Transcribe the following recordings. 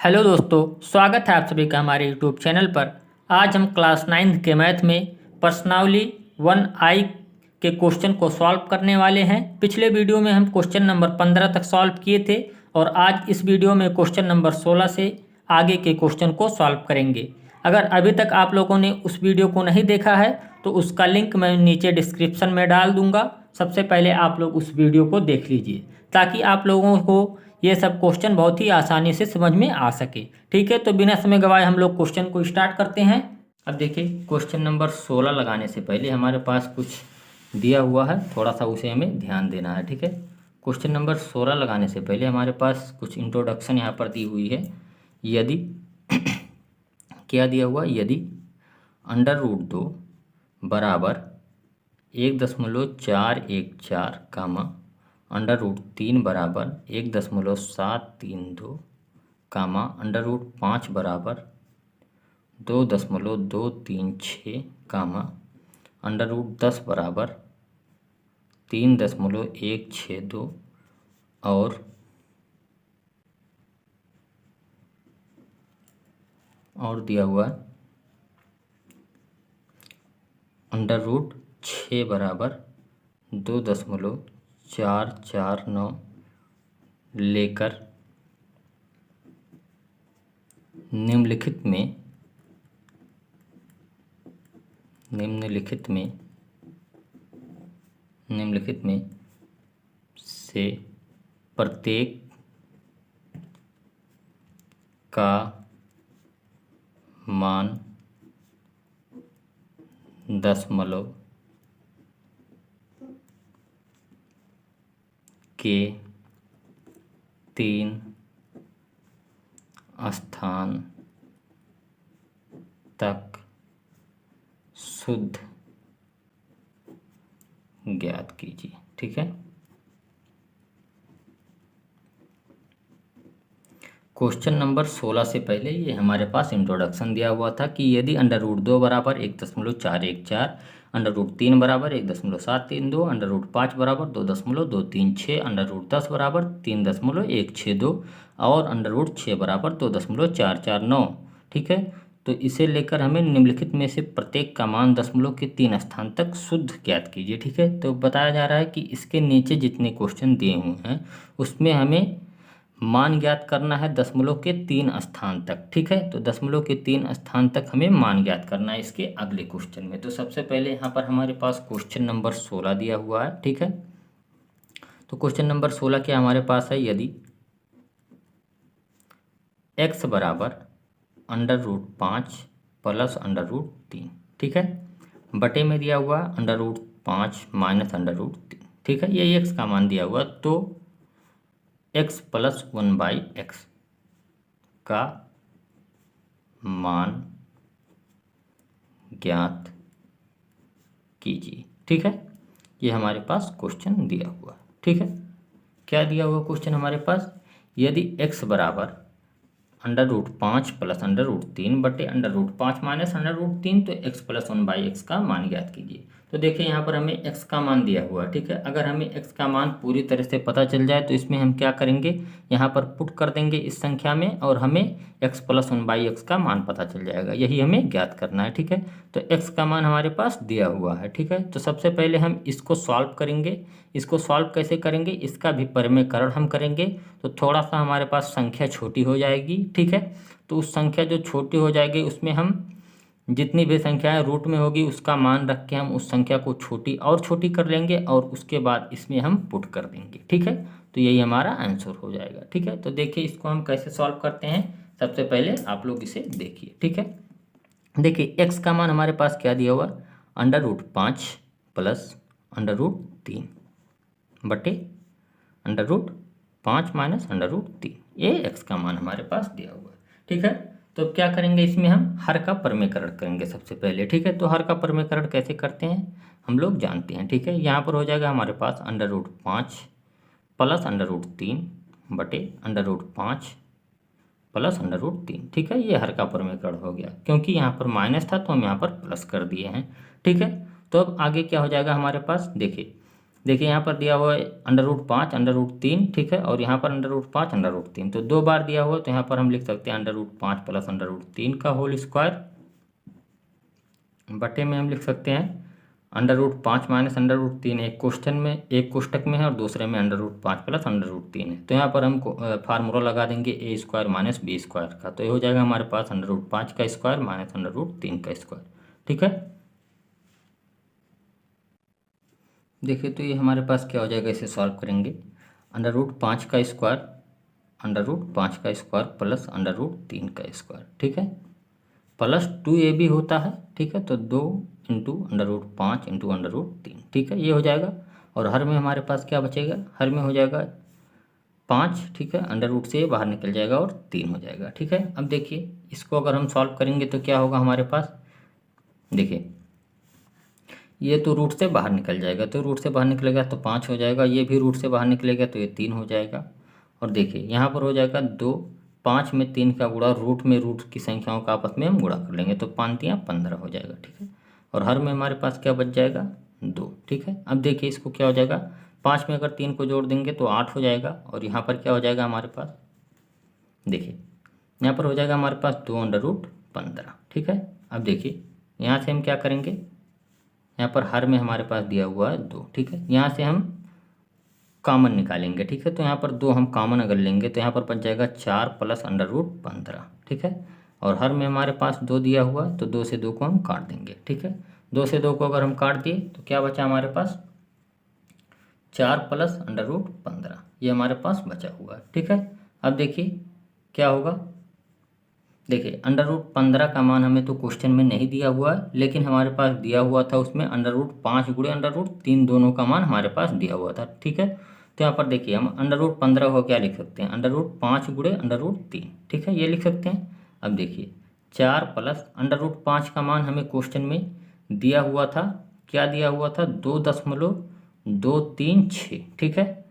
Hello दोस्तों, स्वागत है आप सभी का हमारे यूट्यूब चैनल पर। आज हम क्लास 9 के मैथ में प्रश्नावली 1I के क्वेश्चन को सॉल्व करने वाले हैं। पिछले वीडियो में हम क्वेश्चन नंबर 15 तक सॉल्व किए थे और आज इस वीडियो में क्वेश्चन नंबर 16 से आगे के क्वेश्चन को सॉल्व करेंगे। अगर अभी तक आप लोगों ने उस वीडियो को नहीं देखा है तो उसका लिंक मैं नीचे डिस्क्रिप्शन में डाल दूंगा। सबसे पहले आप लोग उस वीडियो को देख लीजिए ताकि आप लोगों को ये सब क्वेश्चन बहुत ही आसानी से समझ में आ सके। ठीक है, तो बिना समय गवाए हम लोग क्वेश्चन को स्टार्ट करते हैं। अब देखिए, क्वेश्चन नंबर 16 लगाने से पहले हमारे पास कुछ दिया हुआ है, थोड़ा सा उसे हमें ध्यान देना है। ठीक है, क्वेश्चन नंबर 16 लगाने से पहले हमारे पास कुछ इंट्रोडक्शन यहाँ पर दी हुई है। यदि क्या दिया हुआ, यदि √2 बराबर 1.414 कामा √3 बराबर 1.732 कामा √5 बराबर 2.236 कामा √10 बराबर 3.162 और दिया हुआ √6 बराबर 2.449 लेकर निम्नलिखित में से प्रत्येक का मान दशमलव के 3 स्थान तक शुद्ध ज्ञात कीजिए। ठीक है, क्वेश्चन नंबर 16 से पहले ये हमारे पास इंट्रोडक्शन दिया हुआ था कि यदि √2 बराबर 1.414, √3 बराबर 1.732, √5 बराबर 2.236, √10 बराबर 3.162 और √6 बराबर 2.449। ठीक है, तो इसे लेकर हमें निम्नलिखित में से प्रत्येक का मान दशमलव के 3 स्थान तक शुद्ध ज्ञात कीजिए। ठीक है, तो बताया जा रहा है कि इसके नीचे जितने क्वेश्चन दिए हुए हैं उसमें हमें मान ज्ञात करना है दशमलव के 3 स्थान तक। ठीक है, तो दशमलव के 3 स्थान तक हमें मान ज्ञात करना है इसके अगले क्वेश्चन में। तो सबसे पहले यहाँ पर हमारे पास क्वेश्चन नंबर 16 दिया हुआ है। ठीक है, तो क्वेश्चन नंबर 16 क्या हमारे पास है, यदि x बराबर √5 प्लस √3, ठीक है, बटे में दिया हुआ √5 माइनस √3। ठीक है, ये x का मान दिया हुआ, तो x प्लस 1/x का मान ज्ञात कीजिए। ठीक है, ये हमारे पास क्वेश्चन दिया हुआ है। ठीक है, क्या दिया हुआ क्वेश्चन हमारे पास, यदि x बराबर √5 प्लस √3 बटे √5 माइनस √3, तो x प्लस 1/x का मान ज्ञात कीजिए। तो देखिए यहाँ पर हमें x का मान दिया हुआ है। ठीक है, अगर हमें x का मान पूरी तरह से पता चल जाए तो इसमें हम क्या करेंगे, यहाँ पर पुट कर देंगे इस संख्या में और हमें x प्लस 1/x का मान पता चल जाएगा। यही हमें ज्ञात करना है। ठीक है, तो x का मान हमारे पास दिया हुआ है। ठीक है, तो सबसे पहले हम इसको सॉल्व करेंगे। इसको सॉल्व कैसे करेंगे, इसका भी परिमेयकरण हम करेंगे, तो थोड़ा सा हमारे पास संख्या छोटी हो जाएगी। ठीक है, तो उस संख्या जो छोटी हो जाएगी उसमें हम जितनी भी संख्याएं रूट में होगी उसका मान रख के हम उस संख्या को छोटी और छोटी कर लेंगे और उसके बाद इसमें हम पुट कर देंगे। ठीक है, तो यही हमारा आंसर हो जाएगा। ठीक है, तो देखिए इसको हम कैसे सॉल्व करते हैं, सबसे पहले आप लोग इसे देखिए। ठीक है, देखिए x का मान हमारे पास क्या दिया हुआ, √5 प्लस √3 बटे √5 माइनस √3, ये x का मान हमारे पास दिया हुआ है। ठीक है, तो क्या करेंगे, इसमें हम हर का परिमेयकरण करेंगे सबसे पहले। ठीक है, तो हर का परिमेयकरण कैसे करते हैं हम लोग जानते हैं। ठीक है, यहाँ पर हो जाएगा हमारे पास √5 प्लस √3 बटे √5 प्लस √3। ठीक है, ये हर का परिमेयकरण हो गया, क्योंकि यहाँ पर माइनस था तो हम यहाँ पर प्लस कर दिए हैं। ठीक है, तो अब आगे क्या हो जाएगा हमारे पास, देखिए देखिए यहाँ पर दिया हुआ है √5 √3, ठीक है, और यहाँ पर √5 √3, तो 2 बार दिया हुआ है, तो यहाँ पर हम लिख सकते हैं √5 प्लस √3 का होल स्क्वायर, बटे में हम लिख सकते हैं √5 माइनस √3, एक क्वेश्चन में, एक कोष्टक में है और दूसरे में √5 प्लस √3 है। तो यहाँ पर हम फार्मूला लगा देंगे a² माइनस b² का, तो ये हो जाएगा हमारे पास √5 का स्क्वायर माइनस √3 का स्क्वायर, ठीक है। देखिए तो ये हमारे पास क्या हो जाएगा, इसे सॉल्व करेंगे, √5 का स्क्वायर √5 का स्क्वायर प्लस √3 का स्क्वायर, ठीक है, प्लस 2ab होता है, ठीक है, तो 2 इंटू √5 इंटू √3, ठीक है, ये हो जाएगा। और हर में हमारे पास क्या बचेगा, हर में हो जाएगा 5, ठीक है, अंडर रूट से बाहर निकल जाएगा और 3 हो जाएगा, ठीक है। अब देखिए इसको अगर हम सॉल्व करेंगे तो क्या होगा हमारे पास, देखिए ये तो रूट से बाहर निकल जाएगा, तो रूट से बाहर निकलेगा तो 5 हो जाएगा, ये भी रूट से बाहर निकलेगा तो ये 3 हो जाएगा। और देखिए यहाँ पर हो जाएगा 2, 5 में 3 का गुणा, रूट में रूट की संख्याओं का आपस में हम गुणा कर लेंगे, तो 5 या 15 हो जाएगा, ठीक है। और हर में हमारे पास क्या बच जाएगा, 2, ठीक है। अब देखिए इसको क्या हो जाएगा, 5 में अगर 3 को जोड़ देंगे तो 8 हो जाएगा, और यहाँ पर क्या हो जाएगा हमारे पास, देखिए यहाँ पर हो जाएगा हमारे पास 2√15, ठीक है। अब देखिए यहाँ से हम क्या करेंगे, यहाँ पर हर में हमारे पास दिया हुआ है 2, ठीक है, यहाँ से हम कॉमन निकालेंगे, ठीक है, तो यहाँ पर 2 हम कॉमन अगर लेंगे तो यहाँ पर बच जाएगा 4 प्लस √15, ठीक है। और हर में हमारे पास 2 दिया हुआ है, तो 2 से 2 को हम काट देंगे, ठीक है। 2 से 2 को अगर हम काट दिए तो क्या बचा हमारे पास, 4 प्लस √15, ये हमारे पास बचा हुआ है, ठीक है। अब देखिए क्या होगा, देखिए √15 का मान हमें तो क्वेश्चन में नहीं दिया हुआ है, लेकिन हमारे पास दिया हुआ था उसमें √5 गुणे √3 दोनों का मान हमारे पास दिया हुआ था, ठीक है। तो यहाँ पर देखिए हम √15 को क्या लिख सकते हैं, √5 गुणे √3, ठीक है, ये लिख सकते हैं। अब देखिए 4 प्लस √5 का मान हमें क्वेश्चन में दिया हुआ था, क्या दिया हुआ था, 2.236, ठीक है,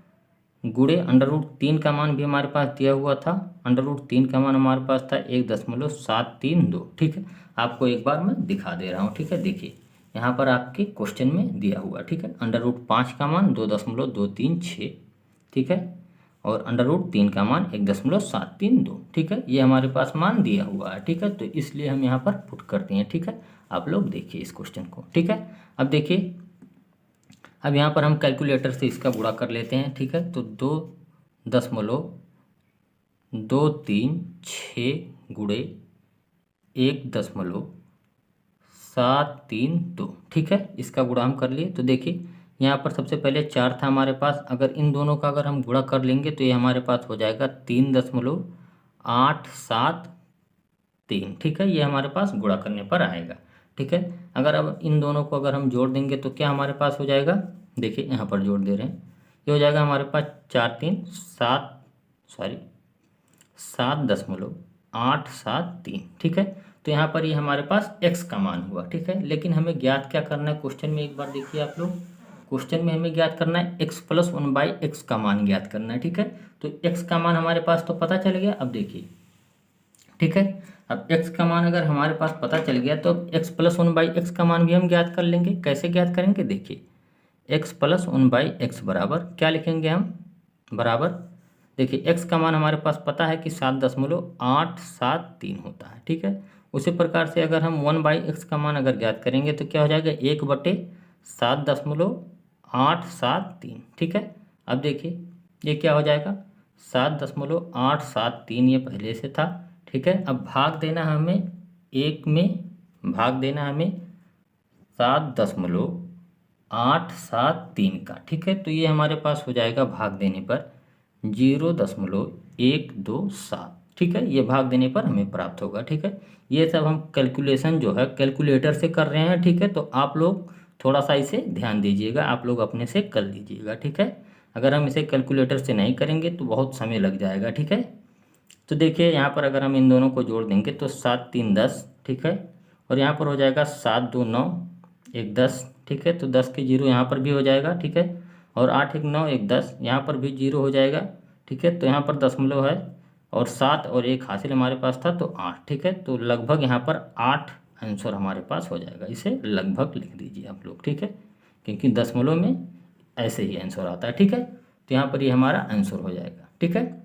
गुणे √3 का मान भी हमारे पास दिया हुआ था, √3 का मान हमारे पास था 1.732, ठीक है। आपको एक बार मैं दिखा दे रहा हूँ, ठीक है, देखिए यहाँ पर आपके क्वेश्चन में दिया हुआ, ठीक है, √5 का मान 2.236, ठीक है, और √3 का मान 1.732, ठीक है, ये हमारे पास मान दिया हुआ है, ठीक है। तो इसलिए हम यहाँ पर पुट करते हैं, ठीक है। आप लोग देखिए इस क्वेश्चन को, ठीक है। अब देखिए अब यहाँ पर हम कैलकुलेटर से इसका गुणा कर लेते हैं, ठीक है, तो 2.236 गुणे 1.732, ठीक है, इसका गुणा हम कर लिए। तो देखिए यहाँ पर सबसे पहले 4 था हमारे पास, अगर इन दोनों का अगर हम गुणा कर लेंगे तो ये हमारे पास हो जाएगा 3.873, ठीक है, ये हमारे पास गुणा करने पर आएगा, ठीक है। अगर अब इन दोनों को अगर हम जोड़ देंगे तो क्या हमारे पास हो जाएगा, देखिए यहाँ पर जोड़ दे रहे हैं, ये हो जाएगा हमारे पास 7.873, ठीक है। तो यहाँ पर ये हमारे पास x का मान हुआ, ठीक है। लेकिन हमें ज्ञात क्या करना है क्वेश्चन में, एक बार देखिए आप लोग, क्वेश्चन में हमें ज्ञात करना है x + 1/x का मान ज्ञात करना है, ठीक है। तो x का मान हमारे पास तो पता चल गया, अब देखिए, ठीक है, अब x का मान अगर हमारे पास पता चल गया तो x + 1/x का मान भी हम ज्ञात कर लेंगे। कैसे ज्ञात करेंगे, देखिए x + 1/x बराबर क्या लिखेंगे हम, बराबर, देखिए x का मान हमारे पास पता है कि 7.873 होता है, ठीक है। उसी प्रकार से अगर हम 1/x का मान अगर ज्ञात करेंगे तो क्या हो जाएगा, 1/7.873, ठीक है। अब देखिए ये क्या हो जाएगा, 7.873, ये पहले से था, ठीक है। अब भाग देना हमें, एक में भाग देना हमें 7.873 का, ठीक है। तो ये हमारे पास हो जाएगा भाग देने पर 0.127, ठीक है, ये भाग देने पर हमें प्राप्त होगा, ठीक है। ये सब हम कैलकुलेशन जो है कैलकुलेटर से कर रहे हैं, ठीक है। तो आप लोग थोड़ा सा इसे ध्यान दीजिएगा, आप लोग अपने से कर लीजिएगा, ठीक है। अगर हम इसे कैलकुलेटर से नहीं करेंगे तो बहुत समय लग जाएगा, ठीक है। तो देखिए यहाँ पर अगर हम इन दोनों को जोड़ देंगे तो 7 3 10, ठीक है, और यहाँ पर हो जाएगा 7 2 9 1 10, ठीक है। तो 10 के 0 यहाँ पर भी हो जाएगा, ठीक है, और 8 1 9 1 10, यहाँ पर भी 0 हो जाएगा, ठीक है। तो यहाँ पर दशमलव है और 7 और 1 हासिल हमारे पास था तो 8, ठीक है। तो लगभग यहाँ पर 8 आंसर हमारे पास हो जाएगा, इसे लगभग लिख दीजिए आप लोग, ठीक है, क्योंकि दशमलव में ऐसे ही आंसर आता है, ठीक है। तो यहाँ पर ये हमारा आंसर हो जाएगा, ठीक है।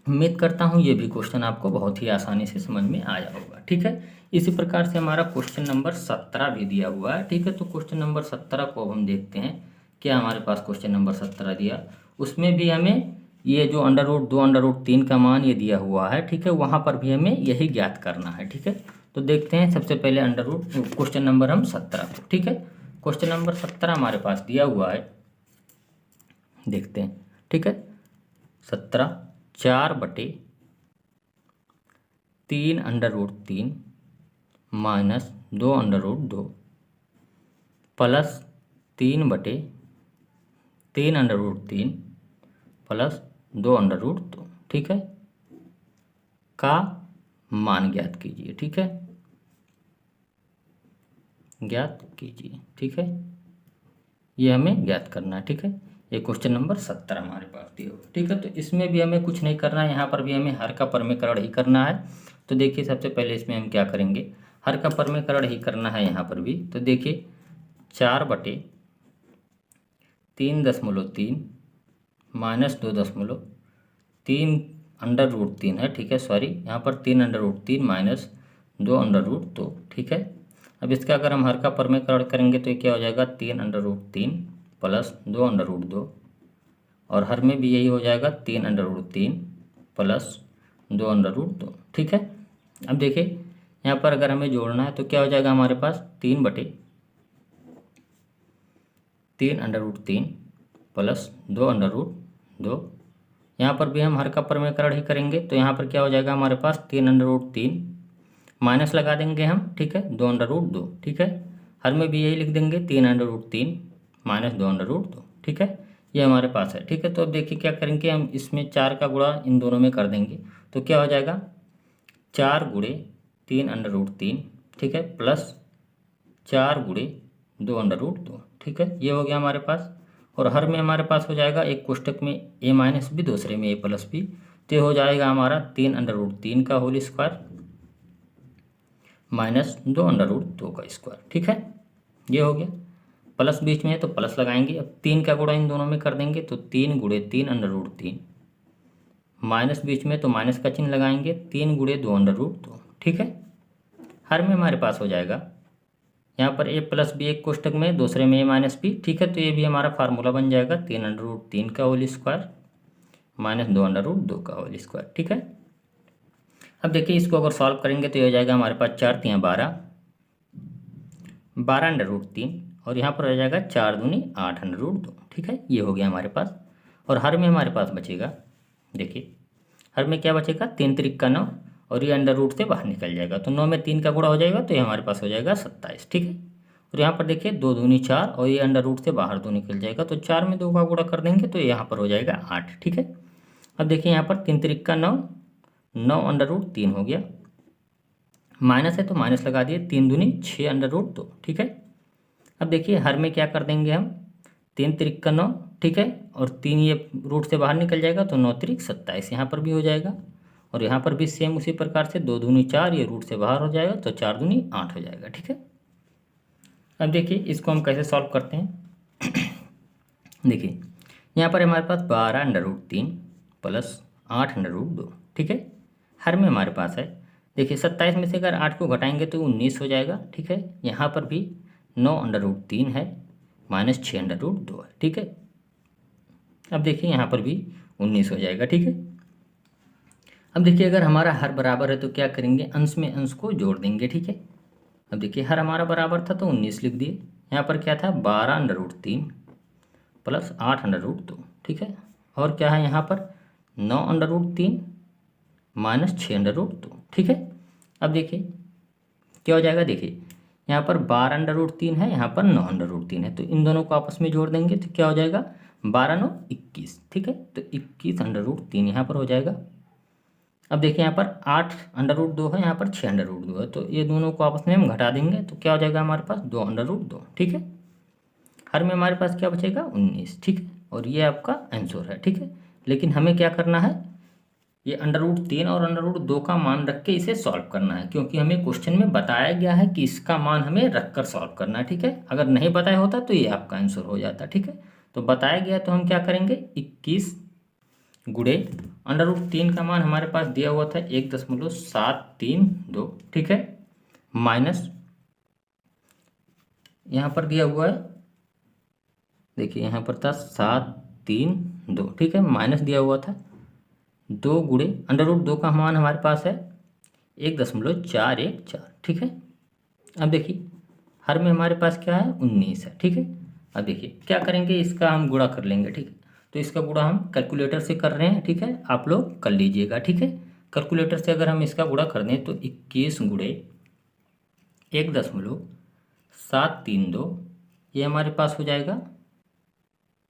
उम्मीद करता हूँ ये भी क्वेश्चन आपको बहुत ही आसानी से समझ में आया होगा, ठीक है। इसी प्रकार से हमारा क्वेश्चन नंबर 17 भी दिया हुआ है, ठीक है। तो क्वेश्चन नंबर 17 को अब हम देखते हैं क्या हमारे पास क्वेश्चन नंबर 17 दिया। उसमें भी हमें ये जो √2 √3 का मान ये दिया हुआ है, ठीक है, वहाँ पर भी हमें यही ज्ञात करना है, ठीक है। तो देखते हैं सबसे पहले क्वेश्चन नंबर हम 17 को, ठीक है। क्वेश्चन नंबर 17 हमारे पास दिया हुआ है, देखते हैं, ठीक है। 17 4/3 √3 माइनस 2 √2 प्लस 3/3 √3 प्लस 2 √2, ठीक है, का मान ज्ञात कीजिए, ठीक है, ज्ञात कीजिए, ठीक है। ये हमें ज्ञात करना है, ठीक है। ये क्वेश्चन नंबर 17 हमारे पास दिया हुआ, ठीक है। तो इसमें भी हमें कुछ नहीं करना है, यहाँ पर भी हमें हर का परमीकरण ही करना है। तो देखिए सबसे पहले इसमें हम क्या करेंगे, हर का परमीकरण ही करना है यहाँ पर भी। तो देखिए 4/3.3 माइनस 2.3 √3 है, ठीक है, सॉरी यहाँ पर 3 √3 माइनस 2 √2, ठीक है। अब इसका अगर हम हर का परमीकरण करेंगे तो ये क्या हो जाएगा 3 √3 प्लस 2 √2 और हर में भी यही हो जाएगा 3 √3 प्लस 2 √2, ठीक है। अब देखिए यहाँ पर अगर हमें जोड़ना है तो क्या हो जाएगा हमारे पास 3/3 √3 प्लस 2 √2। यहाँ पर भी हम हर का परमीकरण ही करेंगे तो यहाँ पर क्या हो जाएगा हमारे पास 3 √3 माइनस लगा देंगे हम, ठीक है, 2 √2, ठीक है। हर में भी यही लिख देंगे 3 √3 माइनस 2 √2, ठीक है। ये हमारे पास है, ठीक है। तो अब देखिए क्या करेंगे हम, इसमें 4 का गुणा इन दोनों में कर देंगे तो क्या हो जाएगा 4 × 3 √3, ठीक है, प्लस 4 × 2 √2, ठीक है। ये हो गया हमारे पास। और हर में हमारे पास हो जाएगा एक कोष्टक में a माइनस बी, दूसरे में a प्लस बी, तो हो जाएगा हमारा 3 √3 का होल स्क्वायर माइनस 2 √2 का स्क्वायर, ठीक है। ये हो गया। प्लस बीच में है तो प्लस लगाएंगे। अब 3 का गुणा इन दोनों में कर देंगे तो 3 × 3 √3 माइनस बीच में तो माइनस का चिन्ह लगाएंगे 3 × 2 √2, ठीक है। हर में हमारे पास हो जाएगा यहाँ पर a प्लस बी एक कोष्टक में, दूसरे में a माइनस बी, ठीक है। तो ये भी हमारा फार्मूला बन जाएगा 3 √3 का होल स्क्वायर माइनस 2 √2 का होल स्क्वायर, ठीक है। अब देखिए इसको अगर सॉल्व करेंगे तो ये हो जाएगा हमारे पास 4 × 12 √3 और यहाँ पर हो जाएगा 4 दूनी 8 √2, ठीक है। ये हो गया हमारे पास। और हर में हमारे पास बचेगा, देखिए हर में क्या बचेगा 3 × 9 और ये √ से बाहर निकल जाएगा तो 9 में 3 का गुणा हो जाएगा तो ये हमारे पास हो जाएगा 27, ठीक है। और यहाँ पर देखिए 2 दूनी 4 और ये √ से बाहर 2 निकल जाएगा तो 4 में 2 का गुणा कर देंगे तो यहाँ पर हो जाएगा 8, ठीक है। अब देखिए यहाँ पर 3 × 9 √3 हो गया, माइनस है तो माइनस लगा दिए, 3 दूनी 6 √2, ठीक है। अब देखिए हर में क्या कर देंगे हम 3 × 9, ठीक है, और 3 ये रूट से बाहर निकल जाएगा तो 9 × 27 यहाँ पर भी हो जाएगा। और यहाँ पर भी सेम उसी प्रकार से 2 दूनी 4 ये रूट से बाहर हो जाएगा तो 4 दूनी 8 हो जाएगा, ठीक है। अब देखिए इसको हम कैसे सॉल्व करते हैं देखिए यहाँ पर हमारे पास 12 √3 प्लस 8 √2, ठीक है। हर में हमारे पास है, देखिए 27 में से अगर 8 को घटाएंगे तो 19 हो जाएगा, ठीक है। यहाँ पर भी 9 √3 है माइनस 6 √2 है, ठीक है। अब देखिए यहाँ पर भी 19 हो जाएगा, ठीक है। अब देखिए अगर हमारा हर बराबर है तो क्या करेंगे, अंश में अंश को जोड़ देंगे, ठीक है। अब देखिए हर हमारा बराबर था तो 19 लिख दिए। यहाँ पर क्या था 12 √3 प्लस 8 √2, ठीक है। और क्या है यहाँ पर 9 √3 माइनस 6 √2, ठीक है। अब देखिए क्या हो जाएगा, देखिए यहाँ पर 12 √3 है, यहाँ पर 9 √3 है, तो इन दोनों को आपस में जोड़ देंगे तो क्या हो जाएगा 12 9 21, ठीक है। तो 21 √3 यहाँ पर हो जाएगा। अब देखिए यहाँ पर 8 √2 है, यहाँ पर 6 √2 है, तो ये दोनों को आपस में हम घटा देंगे तो क्या हो जाएगा हमारे पास 2 √2, ठीक है। हर में हमारे पास क्या बचेगा 19, ठीक है। और ये आपका आंसर है, ठीक है। लेकिन हमें क्या करना है, ये √3 और √2 का मान रख के इसे सॉल्व करना है, क्योंकि हमें क्वेश्चन में बताया गया है कि इसका मान हमें रख कर सॉल्व करना है, ठीक है। अगर नहीं बताया होता तो ये आपका आंसर हो जाता, ठीक है। तो बताया गया तो हम क्या करेंगे, 21 गुणे √3 का मान हमारे पास दिया हुआ था 1.732, ठीक है, माइनस यहाँ पर दिया हुआ है, देखिए यहाँ पर था 732, ठीक है, माइनस दिया हुआ था 2 गुणे √2 का मान हमारे पास है 1.414, ठीक है। अब देखिए हर में हमारे पास क्या है, 19 है, ठीक है। अब देखिए क्या करेंगे, इसका हम गुणा कर लेंगे, ठीक है। तो इसका गुणा हम कैलकुलेटर से कर रहे हैं, ठीक है, आप लोग कर लीजिएगा, ठीक है। कैलकुलेटर से अगर हम इसका गुणा कर दें तो 21 गुणे 1.732, ये हमारे पास हो जाएगा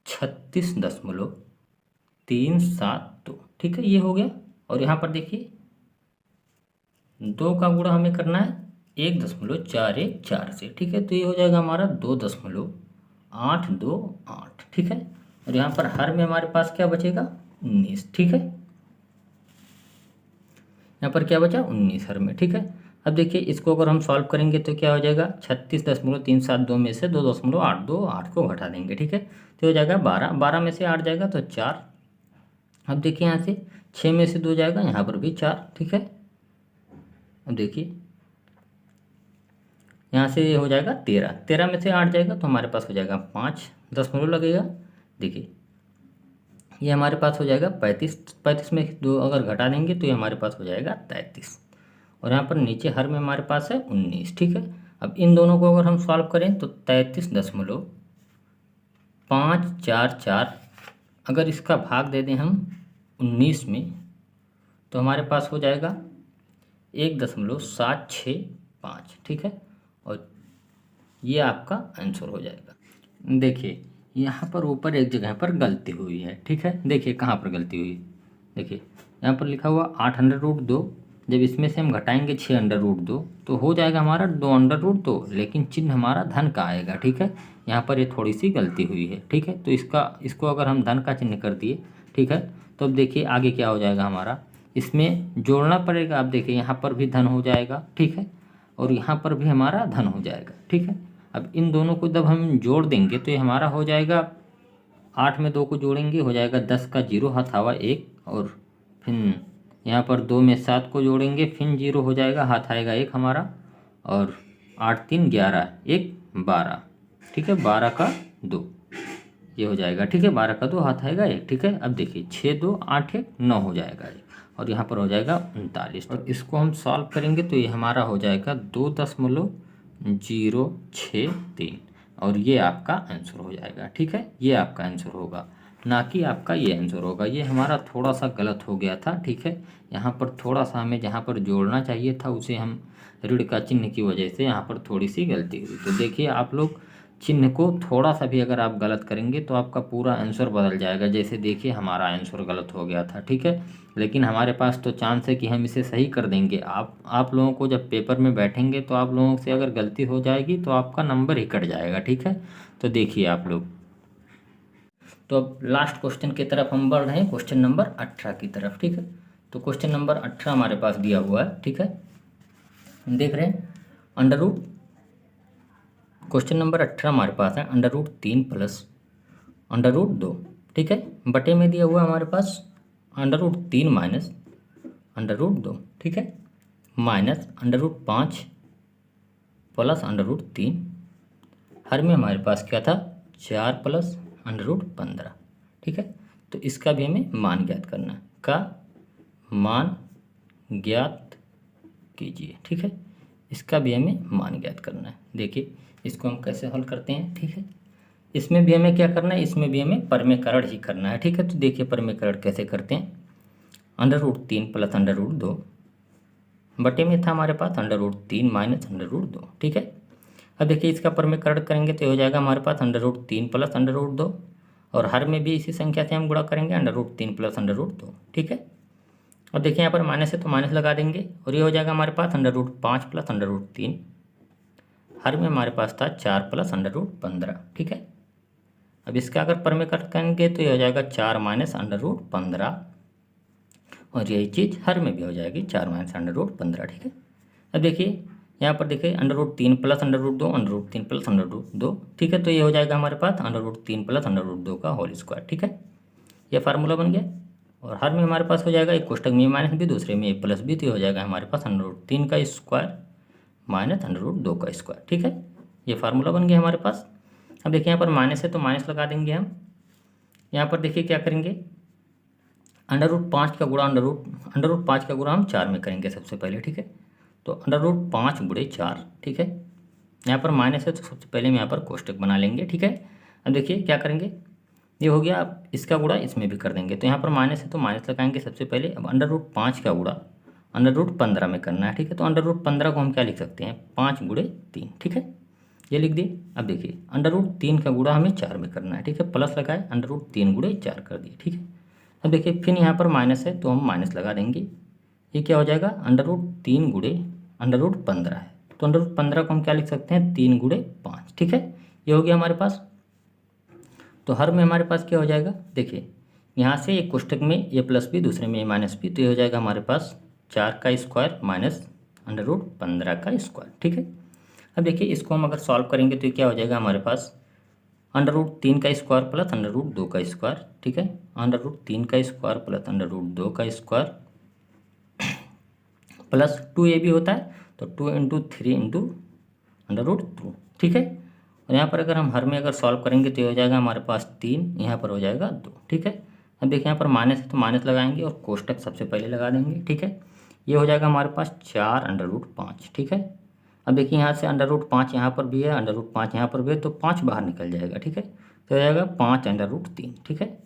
36.372, ठीक है, ये हो गया। और यहाँ पर देखिए 2 का गुणा हमें करना है 1.414 से, ठीक है, तो ये हो जाएगा हमारा 2.828, ठीक है। और यहाँ पर हर में हमारे पास क्या बचेगा, 19, ठीक है, यहाँ पर क्या बचा, 19 हर में, ठीक है। अब देखिए इसको अगर हम सॉल्व करेंगे तो क्या हो जाएगा, 36.372 में से 2.828 को घटा देंगे, ठीक है, तो हो जाएगा 12, 12 में से 8 जाएगा तो 4। अब देखिए यहाँ से 6 में से 2 जाएगा, यहाँ पर भी 4, ठीक है। अब देखिए यहाँ से हो जाएगा 13, 13 में से 8 जाएगा तो हमारे पास हो जाएगा 5, 10 लगेगा। देखिए ये हमारे पास हो जाएगा 35, 35 में 2 अगर घटा देंगे तो ये हमारे पास हो जाएगा 33। और यहाँ पर नीचे हर में हमारे पास है 19, ठीक है। अब इन दोनों को अगर हम सॉल्व करें तो 33.544, अगर इसका भाग दे दें हम 19 में तो हमारे पास हो जाएगा 1.765, ठीक है। और ये आपका आंसर हो जाएगा। देखिए यहाँ पर ऊपर एक जगह पर गलती हुई है, ठीक है, देखिए कहाँ पर गलती हुई, देखिए यहाँ पर लिखा हुआ 8√2, जब इसमें से हम घटाएंगे 6√2 तो हो जाएगा हमारा 2√2, लेकिन चिन्ह हमारा धन का आएगा, ठीक है। यहाँ पर ये थोड़ी सी गलती हुई है, ठीक है। तो इसको अगर हम धन का चिन्ह कर दिए, ठीक है, तो अब देखिए आगे क्या हो जाएगा हमारा, इसमें जोड़ना पड़ेगा। अब देखिए यहाँ पर भी धन हो जाएगा, ठीक है, और यहाँ पर भी हमारा धन हो जाएगा, ठीक है। अब इन दोनों को जब हम जोड़ देंगे तो ये हमारा हो जाएगा, 8 में 2 को जोड़ेंगे हो जाएगा 10 का 0 हाथ आवा 1, और फिर यहाँ पर 2 में 7 को जोड़ेंगे फिर 0 हो जाएगा, हाथ आएगा 1 हमारा, और 8 3 11 1 12, ठीक है, 12 का 2 ये हो जाएगा, ठीक है, 12 का 2 हाथ आएगा 1, ठीक है। अब देखिए 6 2 8 1 9 हो जाएगा ये, और यहाँ पर हो जाएगा 39। और इसको हम सॉल्व करेंगे तो ये हमारा हो जाएगा 2.063, और ये आपका आंसर हो जाएगा, ठीक है, ये आपका आंसर होगा, ना कि आपका ये आंसर होगा। ये हमारा थोड़ा सा गलत हो गया था, ठीक है, यहाँ पर थोड़ा सा हमें जहाँ पर जोड़ना चाहिए था उसे हम ऋण का चिन्ह की वजह से यहाँ पर थोड़ी सी गलती हुई। तो देखिए आप लोग चिन्ह को थोड़ा सा भी अगर आप गलत करेंगे तो आपका पूरा आंसर बदल जाएगा। जैसे देखिए हमारा आंसर गलत हो गया था, ठीक है, लेकिन हमारे पास तो चांस है कि हम इसे सही कर देंगे। आप लोगों को जब पेपर में बैठेंगे तो आप लोगों से अगर गलती हो जाएगी तो आपका नंबर ही कट जाएगा, ठीक है। तो देखिए आप लोग, तो अब लास्ट क्वेश्चन की तरफ हम बढ़ रहे हैं, क्वेश्चन नंबर 18 की तरफ, ठीक है। तो क्वेश्चन नंबर 18 हमारे पास दिया हुआ है, ठीक है, देख रहे हैं अंडर रूट, क्वेश्चन नंबर 18 हमारे पास है √3 प्लस √2, ठीक है, बटे में दिया हुआ हमारे पास √3 माइनस √2, ठीक है, माइनस √5 प्लस √3, हर में हमारे पास क्या था 4 प्लस √15, ठीक है। तो इसका भी हमें मान ज्ञात करना है, का मान ज्ञात कीजिए, ठीक है, इसका भी हमें मान ज्ञात करना है। देखिए इसको हम कैसे हल करते हैं, ठीक है, इसमें भी हमें क्या करना है, इसमें भी हमें परमेकरण ही करना है, ठीक है। तो देखिए परमेकरण कैसे करते हैं, √3 प्लस √2 बटे में था हमारे पास √3 माइनस √2, ठीक है। अब देखिए इसका परमेकरण करेंगे तो हो जाएगा हमारे पास √3 प्लस √2, और हर में भी इसी संख्या से हम गुणा करेंगे √3 प्लस √2, ठीक है। अब देखिए यहाँ पर माइनस है तो माइनस लगा देंगे, और ये हो जाएगा हमारे पास √5 प्लस √3, हर में हमारे पास था 4 प्लस √15, ठीक है। अब इसका अगर परमेकरण करेंगे तो ये हो जाएगा 4 माइनस √15, और यही चीज़ हर में भी हो जाएगी 4 माइनस √15, ठीक है। अब देखिए यहाँ पर देखिए √3 प्लस √2 √3 प्लस √2, ठीक है। तो ये हो जाएगा हमारे पास √3 प्लस √2 का होल स्क्वायर, ठीक है। ये फार्मूला बन गया। और हर में हमारे पास हो जाएगा एक कोष्टक में ए माइनस बी, दूसरे में ए प्लस बी, तो हो जाएगा हमारे पास √3 का स्क्वायर माइनस √2 का स्क्वायर, ठीक है। ये फार्मूला बन गया हमारे पास। अब देखिए यहाँ पर माइनस है तो माइनस लगा देंगे हम। यहाँ पर देखिए क्या करेंगे, √5 का गुणा √5 का गुणा हम 4 में करेंगे सबसे पहले, ठीक है। तो √5 गुणे 4, ठीक है। यहाँ पर माइनस है तो सबसे पहले हम यहाँ पर कोष्टक बना लेंगे, ठीक है। अब देखिए क्या करेंगे, ये हो गया। अब इसका गुणा इसमें भी कर देंगे, तो यहाँ पर माइनस है तो माइनस लगाएंगे सबसे पहले। अब √5 का गुणा √15 में करना है, ठीक है। तो √15 को हम क्या लिख सकते हैं, 5 गुणे 3, ठीक है। ये लिख दिए। अब देखिए √3 का गुणा हमें 4 में करना है, ठीक है। प्लस लगाए √3 गुणे 4 कर दिए, ठीक है। अब देखिए फिर यहाँ पर माइनस है तो हम माइनस लगा देंगे। ये क्या हो जाएगा, √3 गुणे √15 है, तो √15 को हम क्या लिख सकते हैं, 3 गुणे 5, ठीक है। ये हो गया हमारे पास। तो हर में हमारे पास क्या हो जाएगा, देखिए यहाँ से एक कोष्टक में ए प्लस बी, दूसरे में ए माइनस बी, तो ये हो जाएगा हमारे पास 4 का स्क्वायर माइनस √15 का स्क्वायर, ठीक है। अब देखिए इसको हम अगर सॉल्व करेंगे तो ये क्या हो जाएगा हमारे पास, √3 का स्क्वायर प्लस √2 का स्क्वायर, ठीक है। √3 का स्क्वायर प्लस √2 का स्क्वायर प्लस 2a भी होता है, तो 2 × 3 × √2, ठीक है। और यहाँ पर अगर हम हर में अगर सॉल्व करेंगे तो ये हो जाएगा हमारे पास 3, यहाँ पर हो जाएगा 2, ठीक है। अब देखिए यहाँ पर माइनस है तो माइनस लगाएंगे और कोष्टक सबसे पहले लगा देंगे, ठीक है। ये हो जाएगा हमारे पास 4 √5, ठीक है। अब देखिए यहाँ से √5 यहाँ पर भी है, √5 यहाँ पर भी है, तो 5 बाहर निकल जाएगा, ठीक है। तो हो जाएगा 5 √3, ठीक है।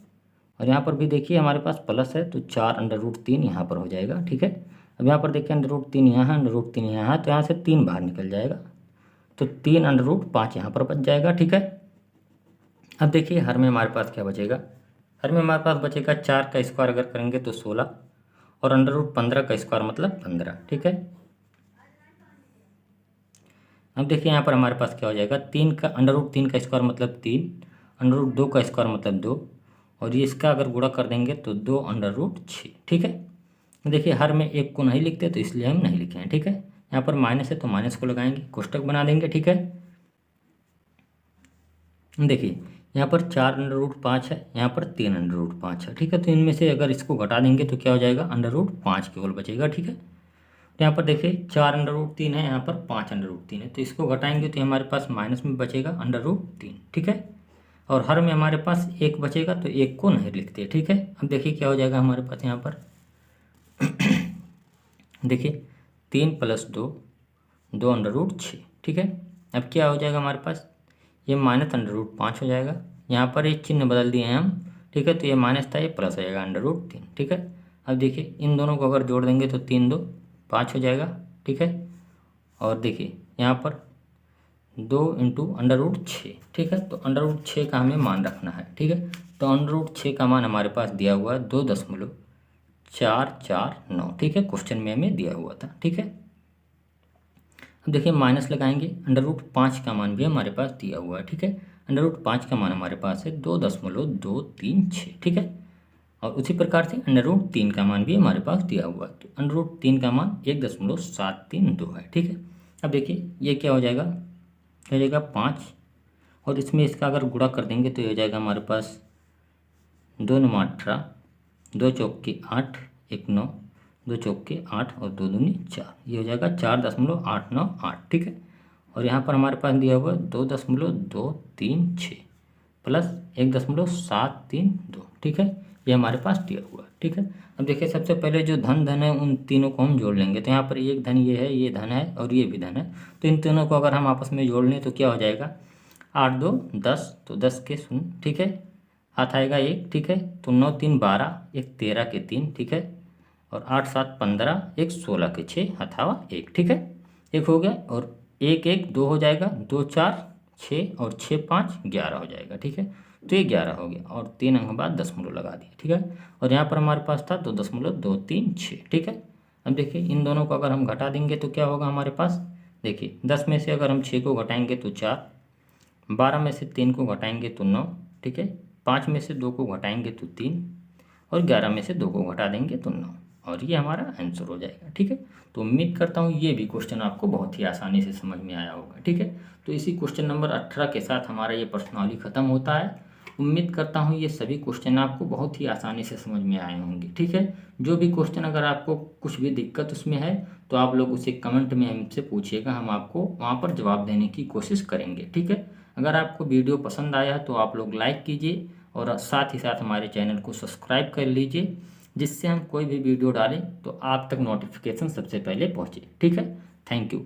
और यहाँ पर भी देखिए हमारे पास प्लस है तो 4 √3 यहाँ पर हो जाएगा, ठीक है। अब यहाँ पर देखिए √3 यहाँ है, √3 यहाँ है, तो यहाँ से 3 बाहर निकल जाएगा, तो 3 √5 यहाँ पर बच जाएगा, ठीक है। अब देखिए हर में हमारे पास क्या बचेगा, हर में हमारे पास बचेगा 4 का स्क्वायर अगर करेंगे तो 16, और √15 का स्क्वायर मतलब 15, ठीक है। अब देखिए यहाँ पर हमारे पास क्या हो जाएगा, 3 का √3 का स्क्वायर मतलब 3, √2 का स्क्वायर मतलब 2, और ये इसका अगर गुणा कर देंगे तो 2 √6, ठीक है। देखिए हर में एक को नहीं लिखते तो इसलिए हम नहीं लिखे हैं, ठीक है। यहाँ पर माइनस है तो माइनस को लगाएंगे, कोष्टक बना देंगे, ठीक है। देखिए यहाँ पर 4 √5 है, यहाँ पर 3 √5 है, ठीक है। तो इनमें से अगर इसको घटा देंगे तो क्या हो जाएगा, √5 केवल बचेगा, ठीक है। तो यहाँ पर देखिए 4 √3 है, यहाँ पर 5 √3 है, तो इसको घटाएंगे तो हमारे पास माइनस में बचेगा √3, ठीक है। और हर में हमारे पास एक बचेगा तो एक को नहीं लिखते, ठीक है। अब देखिए क्या हो जाएगा हमारे पास यहाँ पर देखिए 3 + 2 2 √6, ठीक है। अब क्या हो जाएगा हमारे पास, ये माइनस √5 हो जाएगा, यहाँ पर एक चिन्ह बदल दिए हैं हम, ठीक है। तो ये माइनस था, ये प्लस हो जाएगा √3, ठीक है। अब देखिए इन दोनों को अगर जोड़ देंगे तो 3 2 5 हो जाएगा, ठीक है। और देखिए यहाँ पर 2 × √6, ठीक है। तो √6 का हमें मान रखना है, ठीक है। तो √6 का मान हमारे पास दिया हुआ है 2.449, ठीक है। क्वेश्चन में हमें दिया हुआ था, ठीक है। अब देखिए माइनस लगाएंगे, √5 का मान भी हमारे पास दिया हुआ है, ठीक है। √5 का मान हमारे पास है 2.236, ठीक है। और उसी प्रकार से √3 का मान भी हमारे पास दिया हुआ है, तो √3 का मान 1.732 है, ठीक है। अब देखिए ये क्या हो जाएगा, हो जाएगा 5, और इसमें इसका अगर गुणा कर देंगे तो ये हो जाएगा हमारे पास 2 9 18, 2 चौके 8, 1 9, 2 चौके 8 और 2 दूनी 4, ये हो जाएगा 4.898, ठीक है। और यहाँ पर हमारे पास दिया हुआ 2.236 प्लस 1.732, ठीक है। ये हमारे पास दिया हुआ है, ठीक है। अब देखिए सबसे पहले जो धन है उन तीनों को हम जोड़ लेंगे, तो यहाँ पर एक धन ये है, ये धन है और ये भी धन है, तो इन तीनों को अगर हम आपस में जोड़ लें तो क्या हो जाएगा, 8 2 10, तो 10 के 0, ठीक है। हाथ आएगा 1, ठीक है। तो 9 3 12, 1 13 के 3, ठीक है। और 8 7 15, 1 16 के 6, हथावा 1, ठीक है। एक हो गया, और 1 1 2 हो जाएगा, 2 4 6 और 6 5 11 हो जाएगा, ठीक है। तो ये 11 हो गया, और 3 अंक बाद दशमलव लगा दिया, ठीक है। और यहाँ पर हमारे पास था 2.236, ठीक है। अब देखिए इन दोनों को अगर हम घटा देंगे तो क्या होगा हमारे पास, देखिए 10 में से अगर हम 6 को घटाएंगे तो 4, 12 में से 3 को घटाएंगे तो 9, ठीक है। 5 में से 2 को घटाएंगे तो 3, और 11 में से 2 को घटा देंगे तो 9, और ये हमारा आंसर हो जाएगा। ठीक है, तो उम्मीद करता हूँ ये भी क्वेश्चन आपको बहुत ही आसानी से समझ में आया होगा। ठीक है, तो इसी क्वेश्चन नंबर 18 के साथ हमारा ये प्रश्नावली खत्म होता है। उम्मीद करता हूँ ये सभी क्वेश्चन आपको बहुत ही आसानी से समझ में आए होंगे। ठीक है, जो भी क्वेश्चन अगर आपको कुछ भी दिक्कत उसमें है तो आप लोग उसे कमेंट में हमसे पूछिएगा, हम आपको वहाँ पर जवाब देने की कोशिश करेंगे। ठीक है, अगर आपको वीडियो पसंद आया तो आप लोग लाइक कीजिए और साथ ही साथ हमारे चैनल को सब्सक्राइब कर लीजिए, जिससे हम कोई भी वीडियो डालें तो आप तक नोटिफिकेशन सबसे पहले पहुँचे। ठीक है, थैंक यू।